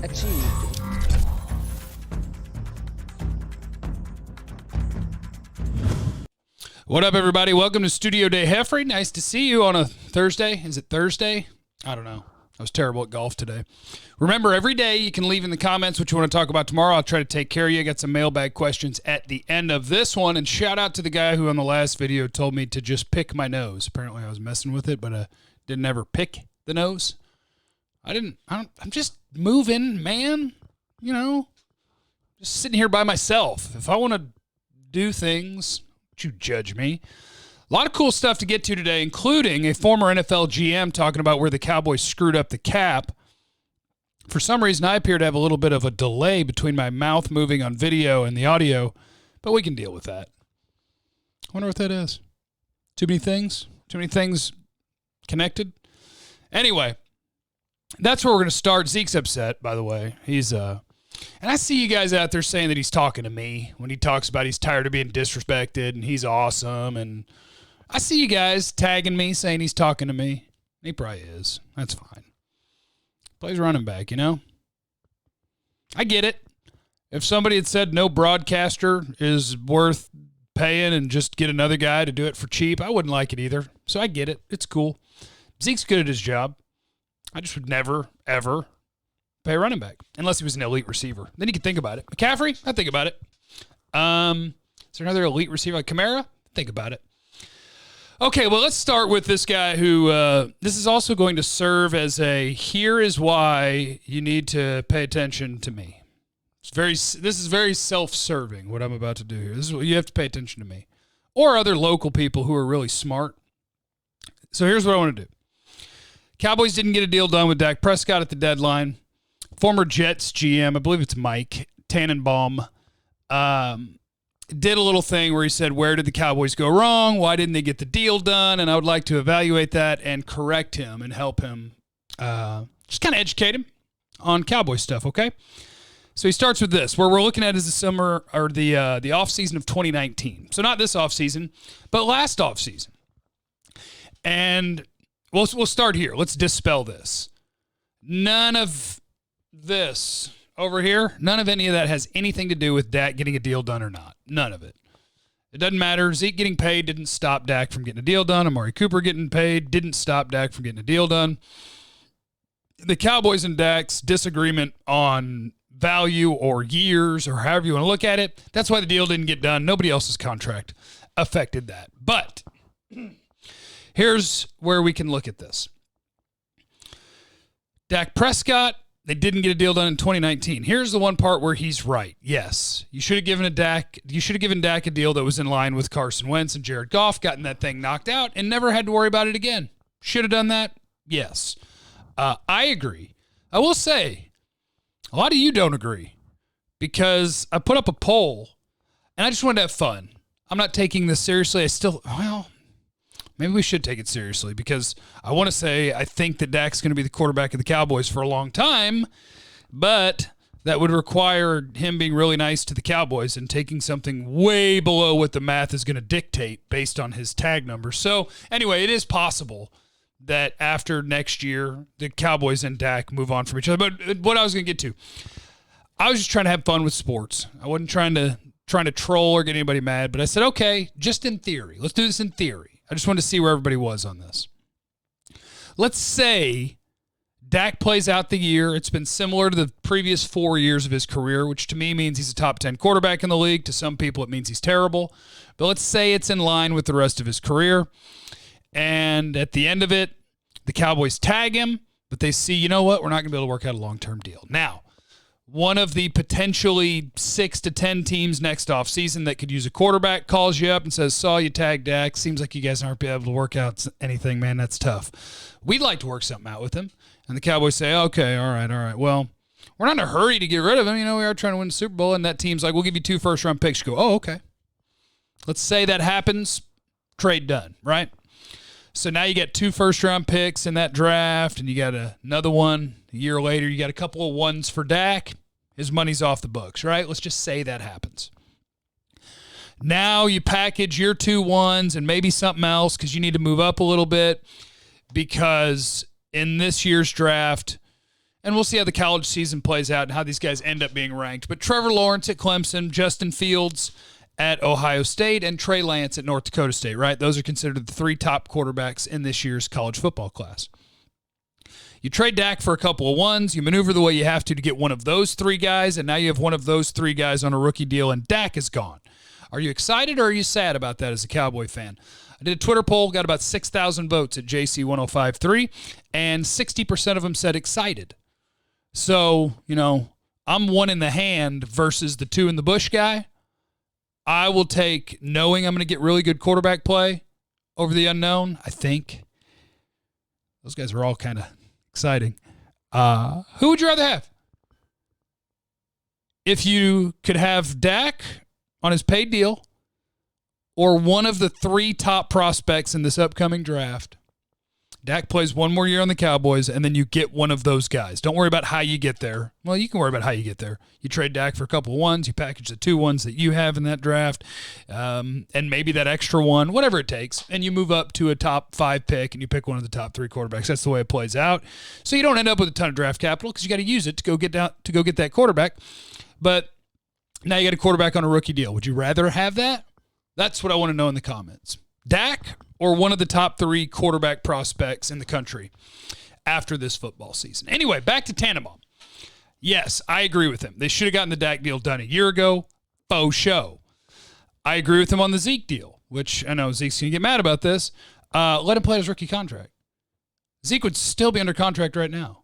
achieved. What up, everybody? Welcome to Studio Day Heffrey. Nice to see you on a Thursday. Is it Thursday? I don't know. I was terrible at golf today. Remember, every day you can leave in the comments what you want to talk about tomorrow. I'll try to take care of you. I got some mailbag questions at the end of this one. And shout out to the guy who on the last video told me to just pick my nose. Apparently I was messing with it, but didn't ever pick the nose. I'm just moving, man. You know, just sitting here by myself. If I want to do things, don't you judge me. A lot of cool stuff to get to today, including a former NFL GM talking about where the Cowboys screwed up the cap. For some reason, I appear to have a little bit of a delay between my mouth moving on video and the audio, but we can deal with that. I wonder what that is. Too many things connected? Anyway, that's where we're going to start. Zeke's upset, by the way. He's and I see you guys out there saying that he's talking to me when he talks about he's tired of being disrespected and he's awesome. And I see you guys tagging me saying he's talking to me. He probably is. That's fine. Plays running back, you know? I get it. If somebody had said no broadcaster is worth paying and just get another guy to do it for cheap, I wouldn't like it either. So I get it. It's cool. Zeke's good at his job. I just would never, ever pay a running back unless he was an elite receiver. Then you could think about it. McCaffrey, I'd think about it. Is there another elite receiver like Kamara? Think about it. Okay, well, let's start with this guy who this is also going to serve as a here is why you need to pay attention to me. This is very self-serving, what I'm about to do here. This is what you have to pay attention to me. Or other local people who are really smart. So here's what I want to do. Cowboys didn't get a deal done with Dak Prescott at the deadline. Former Jets GM, I believe it's Mike Tannenbaum, did a little thing where he said, where did the Cowboys go wrong? Why didn't they get the deal done? And I would like to evaluate that and correct him and help him, just kind of educate him on Cowboy stuff, okay? So he starts with this. Where we're looking at is the summer or the offseason of 2019. So not this offseason, but last offseason. And we'll start here. Let's dispel this. None of this over here, none of any of that has anything to do with Dak getting a deal done or not. None of it. It doesn't matter. Zeke getting paid didn't stop Dak from getting a deal done. Amari Cooper getting paid didn't stop Dak from getting a deal done. The Cowboys and Dak's disagreement on value or years or however you want to look at it, that's why the deal didn't get done. Nobody else's contract affected that. But here's where we can look at this. Dak Prescott, they didn't get a deal done in 2019. Here's the one part where he's right. Yes, you should have given Dak a deal that was in line with Carson Wentz and Jared Goff, gotten that thing knocked out, and never had to worry about it again. Should have done that? Yes. I agree. I will say, a lot of you don't agree because I put up a poll, and I just wanted to have fun. I'm not taking this seriously. Maybe we should take it seriously because I want to say I think that Dak's going to be the quarterback of the Cowboys for a long time, but that would require him being really nice to the Cowboys and taking something way below what the math is going to dictate based on his tag number. So anyway, it is possible that after next year, the Cowboys and Dak move on from each other. But what I was going to get to, I was just trying to have fun with sports. I wasn't trying to troll or get anybody mad, but I said, okay, just in theory. Let's do this in theory. I just wanted to see where everybody was on this. Let's say Dak plays out the year. It's been similar to the previous 4 years of his career, which to me means he's a top 10 quarterback in the league. To some people, it means he's terrible. But let's say it's in line with the rest of his career. And at the end of it, the Cowboys tag him, but they see, you know what? We're not going to be able to work out a long-term deal. Now, one of the potentially 6 to 10 teams next offseason that could use a quarterback calls you up and says, saw you tag Dak. Seems like you guys aren't able to work out anything, man. That's tough. We'd like to work something out with him. And the Cowboys say, okay, all right. Well, we're not in a hurry to get rid of him. You know, we are trying to win the Super Bowl. And that team's like, we'll give you 2 first-round picks. You go, oh, okay. Let's say that happens. Trade done, right? So now you got 2 first-round picks in that draft, and you got another one a year later. You got a couple of ones for Dak. His money's off the books, right? Let's just say that happens. Now you package your 2 ones and maybe something else because you need to move up a little bit because in this year's draft, And we'll see how the college season plays out and how these guys end up being ranked. But Trevor Lawrence at Clemson, Justin Fields at Ohio State, and Trey Lance at North Dakota State, right? Those are considered the 3 top quarterbacks in this year's college football class. You trade Dak for a couple of ones. You maneuver the way you have to get one of those 3 guys, and now you have one of those 3 guys on a rookie deal, and Dak is gone. Are you excited or are you sad about that as a Cowboy fan? I did a Twitter poll, got about 6,000 votes at JC1053, and 60% of them said excited. So, I'm 1 in the hand versus the 2 in the bush guy. I will take knowing I'm going to get really good quarterback play over the unknown. I think those guys are all kind of exciting. Who would you rather have? If you could have Dak on his paid deal or one of the 3 top prospects in this upcoming draft, Dak plays 1 more year on the Cowboys, and then you get one of those guys. Don't worry about how you get there. Well, you can worry about how you get there. You trade Dak for a couple of ones. You package the 2 ones that you have in that draft, and maybe that extra one, whatever it takes, and you move up to a top 5 pick, and you pick one of the top 3 quarterbacks. That's the way it plays out. So you don't end up with a ton of draft capital because you got to use it to go get that quarterback. But now you got a quarterback on a rookie deal. Would you rather have that? That's what I want to know in the comments. Dak or one of the top 3 quarterback prospects in the country after this football season. Anyway, back to Tannenbaum. Yes, I agree with him. They should have gotten the Dak deal done a year ago. Faux show. I agree with him on the Zeke deal, which I know Zeke's going to get mad about this. Let him play his rookie contract. Zeke would still be under contract right now.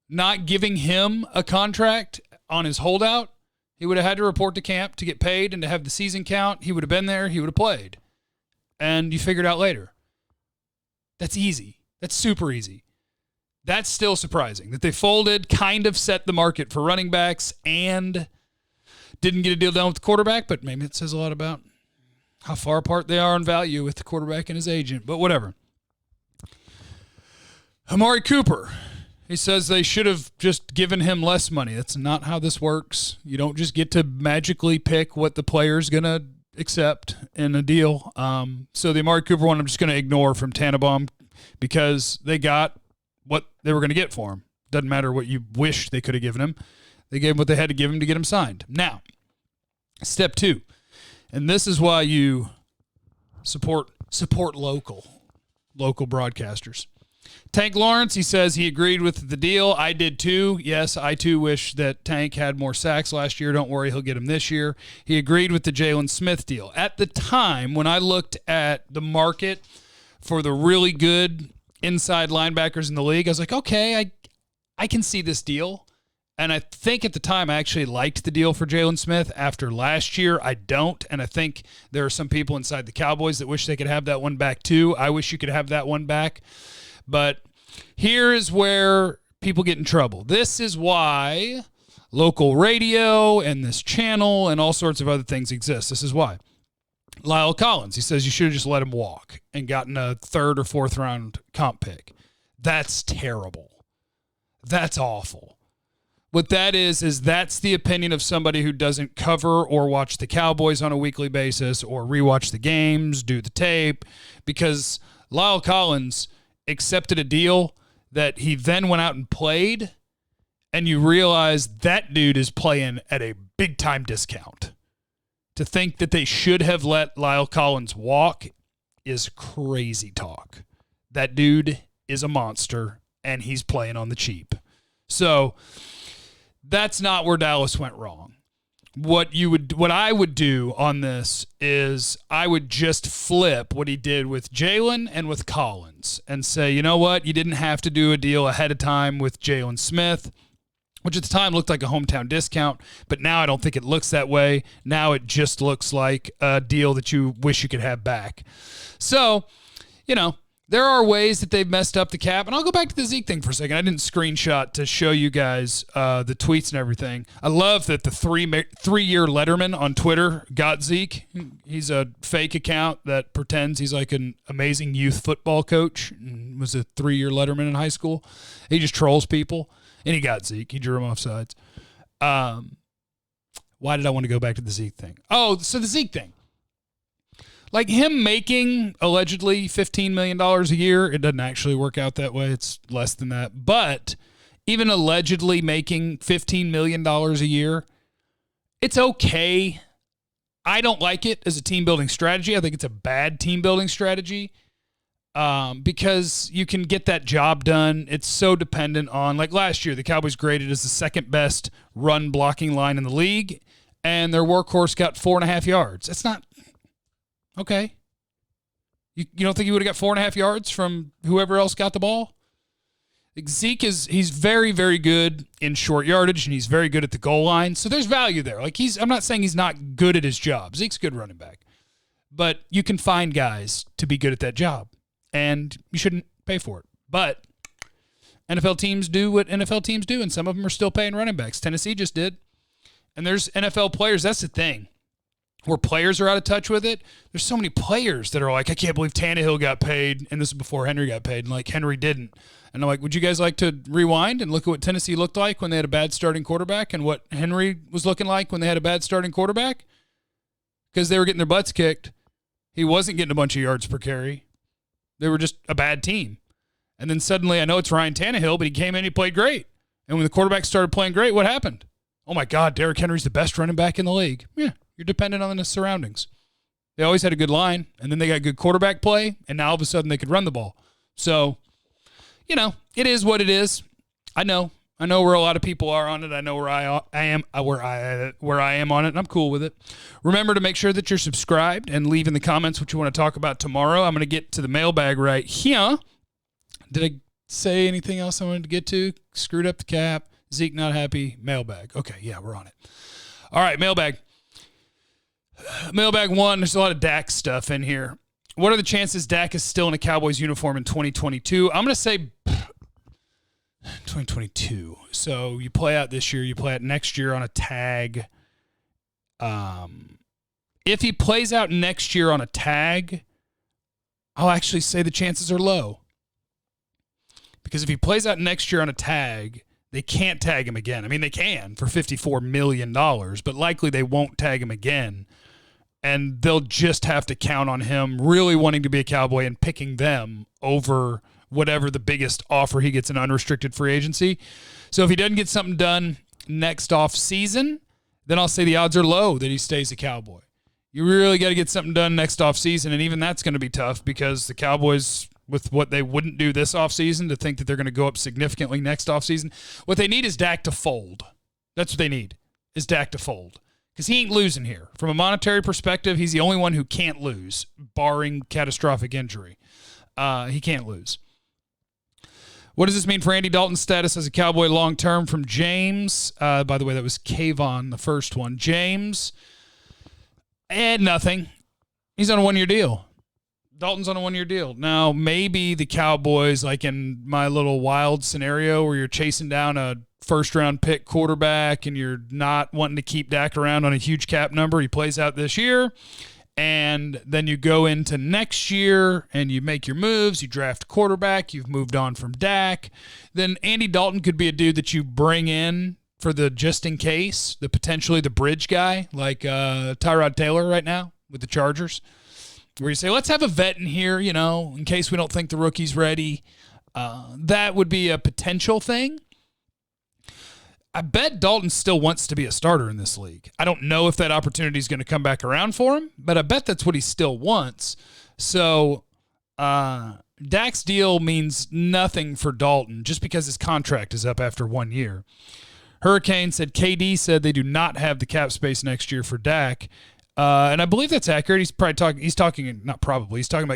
Not giving him a contract on his holdout, he would have had to report to camp to get paid and to have the season count. He would have been there. He would have played. And you figure it out later. That's easy. That's super easy. That's still surprising that they folded, kind of set the market for running backs, and didn't get a deal done with the quarterback, but maybe it says a lot about how far apart they are in value with the quarterback and his agent, but whatever. Amari Cooper, he says they should have just given him less money. That's not how this works. You don't just get to magically pick what the player's going to accept in a deal. So the Amari Cooper one I'm just going to ignore from Tannenbaum because they got what they were going to get for him. Doesn't matter what you wish they could have given him. They gave him what they had to give him to get him signed. Now, step 2, and this is why you support local broadcasters. Tank Lawrence, he says he agreed with the deal. I did too. Yes, I too wish that Tank had more sacks last year. Don't worry, he'll get them this year. He agreed with the Jalen Smith deal. At the time, when I looked at the market for the really good inside linebackers in the league, I was like, okay, I can see this deal. And I think at the time I actually liked the deal for Jalen Smith. After last year, I don't. And I think there are some people inside the Cowboys that wish they could have that one back too. I wish you could have that one back. But here is where people get in trouble. This is why local radio and this channel and all sorts of other things exist. This is why. Lyle Collins, he says you should have just let him walk and gotten a 3rd or 4th round comp pick. That's terrible. That's awful. What that is that's the opinion of somebody who doesn't cover or watch the Cowboys on a weekly basis or rewatch the games, do the tape, because Lyle Collins accepted a deal that he then went out and played, and you realize that dude is playing at a big-time discount. To think that they should have let Lyle Collins walk is crazy talk. That dude is a monster, and he's playing on the cheap. So that's not where Dallas went wrong. What I would do on this is I would just flip what he did with Jalen and with Collins and say, you know what? You didn't have to do a deal ahead of time with Jalen Smith, which at the time looked like a hometown discount, but now I don't think it looks that way. Now it just looks like a deal that you wish you could have back. So, there are ways that they've messed up the cap. And I'll go back to the Zeke thing for a second. I didn't screenshot to show you guys the tweets and everything. I love that the three-year Letterman on Twitter got Zeke. He's a fake account that pretends he's like an amazing youth football coach and was a 3-year Letterman in high school. He just trolls people. And he got Zeke. He drew him off sides. Why did I want to go back to the Zeke thing? Oh, so the Zeke thing. Like him making allegedly $15 million a year, it doesn't actually work out that way. It's less than that. But even allegedly making $15 million a year, it's okay. I don't like it as a team-building strategy. I think it's a bad team-building strategy because you can get that job done. It's so dependent on, like last year, the Cowboys graded as the second best run blocking line in the league, and their workhorse got 4.5 yards. That's not okay. You don't think he would have got 4.5 yards from whoever else got the ball? Zeke he's very, very good in short yardage, and he's very good at the goal line. So there's value there. Like I'm not saying he's not good at his job. Zeke's a good running back. But you can find guys to be good at that job, and you shouldn't pay for it. But NFL teams do what NFL teams do, and some of them are still paying running backs. Tennessee just did. And there's NFL players. That's the thing. Where players are out of touch with it, there's so many players that are like, I can't believe Tannehill got paid, and this is before Henry got paid, and like Henry didn't. And I'm like, would you guys like to rewind and look at what Tennessee looked like when they had a bad starting quarterback and what Henry was looking like when they had a bad starting quarterback? Because they were getting their butts kicked. He wasn't getting a bunch of yards per carry. They were just a bad team. And then suddenly, I know it's Ryan Tannehill, but he came in, he played great. And when the quarterback started playing great, what happened? Oh my God, Derrick Henry's the best running back in the league. Yeah, you're dependent on the surroundings. They always had a good line, and then they got good quarterback play, and now all of a sudden they could run the ball. So, it is what it is. I know where a lot of people are on it. I know where I am on it, and I'm cool with it. Remember to make sure that you're subscribed and leave in the comments what you want to talk about tomorrow. I'm going to get to the mailbag right here. Did I say anything else I wanted to get to? Screwed up the cap. Zeke not happy. Mailbag. Okay, yeah, we're on it. All right, mailbag. Mailbag 1, there's a lot of Dak stuff in here. What are the chances Dak is still in a Cowboys uniform in 2022? I'm going to say 2022. So you play out this year, you play out next year on a tag. If he plays out next year on a tag, I'll actually say the chances are low. Because if he plays out next year on a tag, they can't tag him again. I mean, they can for $54 million, but likely they won't tag him again. And they'll just have to count on him really wanting to be a Cowboy and picking them over whatever the biggest offer he gets in unrestricted free agency. So if he doesn't get something done next off season, then I'll say the odds are low that he stays a Cowboy. You really got to get something done next off season, and even that's going to be tough because the Cowboys, with what they wouldn't do this offseason, to think that they're going to go up significantly next offseason, what they need is Dak to fold. That's what they need, is Dak to fold. Because he ain't losing here. From a monetary perspective, he's the only one who can't lose, barring catastrophic injury. He can't lose. What does this mean for Andy Dalton's status as a Cowboy long-term? From James. By the way, that was Kayvon, the first one. James, nothing. He's on a one-year deal. Dalton's on a one-year deal. Now, maybe the Cowboys, like in my little wild scenario where you're chasing down a first-round pick quarterback and you're not wanting to keep Dak around on a huge cap number, he plays out this year, and then you go into next year and you make your moves, you draft a quarterback, you've moved on from Dak, then Andy Dalton could be a dude that you bring in for the just in case, the potentially the bridge guy, like Tyrod Taylor right now with the Chargers, where you say, let's have a vet in here, in case we don't think the rookie's ready. That would be a potential thing. I bet Dalton still wants to be a starter in this league. I don't know if that opportunity is going to come back around for him, but I bet that's what he still wants. So Dak's deal means nothing for Dalton just because his contract is up after 1 year. Hurricane said KD said they do not have the cap space next year for Dak. And I believe that's accurate. He's talking about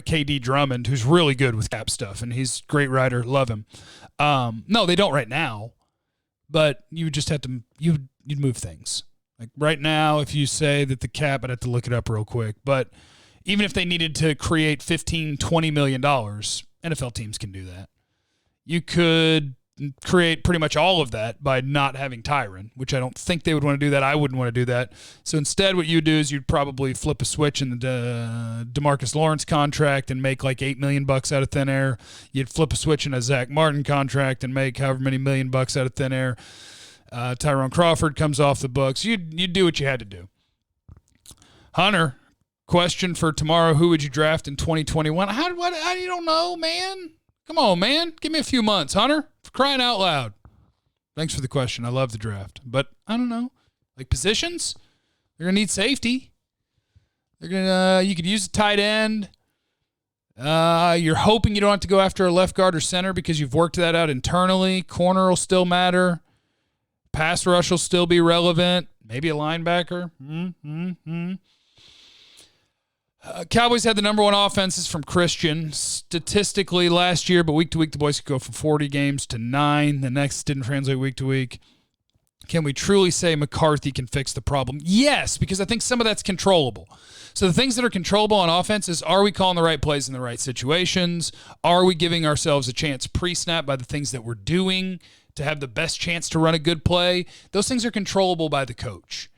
KD Drummond, who's really good with cap stuff, and he's a great writer. Love him. No, they don't right now. But you would just have to you'd move things. Like right now, if you say that the cap, I'd have to look it up real quick. But even if they needed to create $15, $20 million, NFL teams can do that. You could create pretty much all of that by not having Tyron, which I don't think they would want to do that. I wouldn't want to do that. So instead what you do is you'd probably flip a switch in the DeMarcus Lawrence contract and make like $8 million out of thin air. You'd flip a switch in a Zach Martin contract and make however many $1 million out of thin air. Tyrone Crawford comes off the books. You'd do what you had to do. Hunter, question for tomorrow. Who would you draft in 2021? How you don't know, man? Come on, man. Give me a few months, Hunter. For crying out loud. Thanks for the question. I love the draft. But I don't know. Like positions, they're going to need safety. You could use a tight end. You're hoping you don't have to go after a left guard or center because you've worked that out internally. Corner will still matter. Pass rush will still be relevant. Maybe a linebacker. Cowboys had the number one offenses from Christian statistically last year, but week to week the boys could go from 40 games to 9. The next didn't translate week to week. Can we truly say McCarthy can fix the problem? Yes, because I think some of that's controllable. So the things that are controllable on offense is, are we calling the right plays in the right situations? Are we giving ourselves a chance pre-snap by the things that we're doing to have the best chance to run a good play? Those things are controllable by the coach.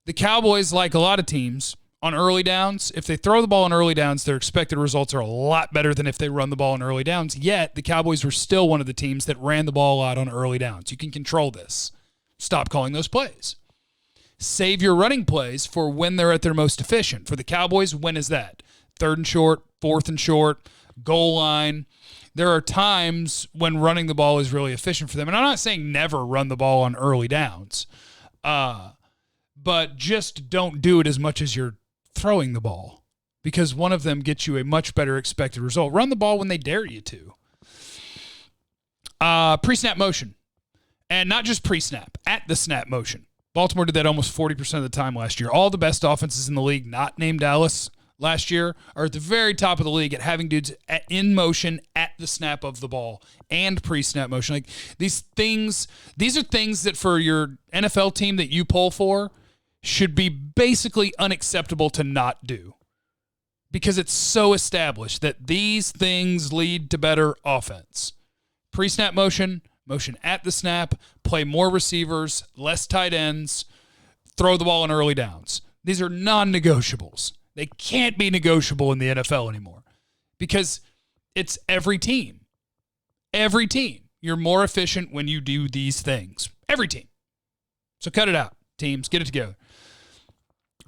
The Cowboys, like a lot of teams, on early downs, if they throw the ball on early downs, their expected results are a lot better than if they run the ball on early downs. Yet, the Cowboys were still one of the teams that ran the ball a lot on early downs. You can control this. Stop calling those plays. Save your running plays for when they're at their most efficient. For the Cowboys, when is that? 3rd and short, 4th and short, goal line. There are times when running the ball is really efficient for them. And I'm not saying never run the ball on early downs, but just don't do it as much as you're throwing the ball, because one of them gets you a much better expected result. Run the ball when they dare you to. Pre-snap motion. And not just pre-snap, at the snap motion. Baltimore did that almost 40% of the time last year. All the best offenses in the league, not named Dallas last year, are at the very top of the league at having dudes in motion at the snap of the ball and pre-snap motion. Like these are things that for your NFL team that you pull for should be basically unacceptable to not do, because it's so established that these things lead to better offense. Pre-snap motion at the snap, play more receivers, less tight ends, throw the ball in early downs. These are non-negotiables. They can't be negotiable in the NFL anymore because it's every team. Every team. You're more efficient when you do these things. Every team. So cut it out, teams. Get it together.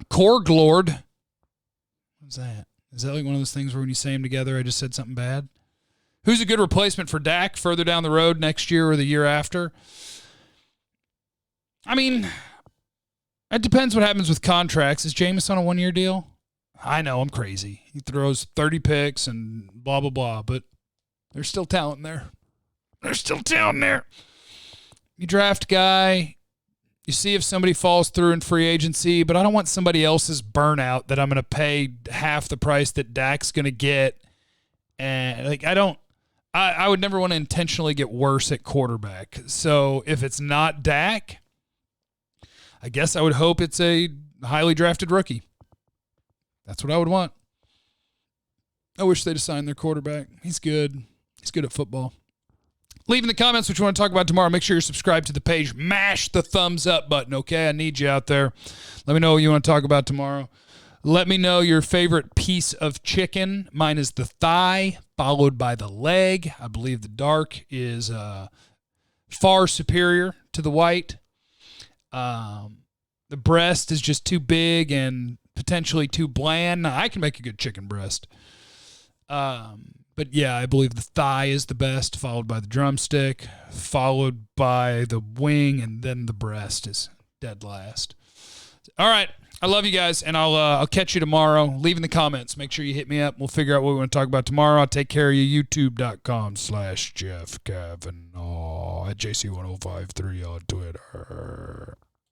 Korglord. What's that? Is that like one of those things where when you say them together, I just said something bad? Who's a good replacement for Dak further down the road next year or the year after? I mean, it depends what happens with contracts. Is Jameis on a one-year deal? I know, I'm crazy. He throws 30 picks and blah, blah, blah, but there's still talent there. There's still talent there. You draft a guy, you see if somebody falls through in free agency, but I don't want somebody else's burnout that I'm going to pay half the price that Dak's going to get. And like, I would never want to intentionally get worse at quarterback. So if it's not Dak, I guess I would hope it's a highly drafted rookie. That's what I would want. I wish they'd assigned their quarterback. He's good. He's good at football. Leave in the comments what you want to talk about tomorrow. Make sure you're subscribed to the page. Mash the thumbs up button, okay? I need you out there. Let me know what you want to talk about tomorrow. Let me know your favorite piece of chicken. Mine is the thigh, followed by the leg. I believe the dark is far superior to the white. The breast is just too big and potentially too bland. Now, I can make a good chicken breast. But, yeah, I believe the thigh is the best, followed by the drumstick, followed by the wing, and then the breast is dead last. All right. I love you guys, and I'll catch you tomorrow. Leave in the comments. Make sure you hit me up. We'll figure out what we want to talk about tomorrow. I'll take care of you. YouTube.com/Jeff Kavanaugh at JC1053 on Twitter.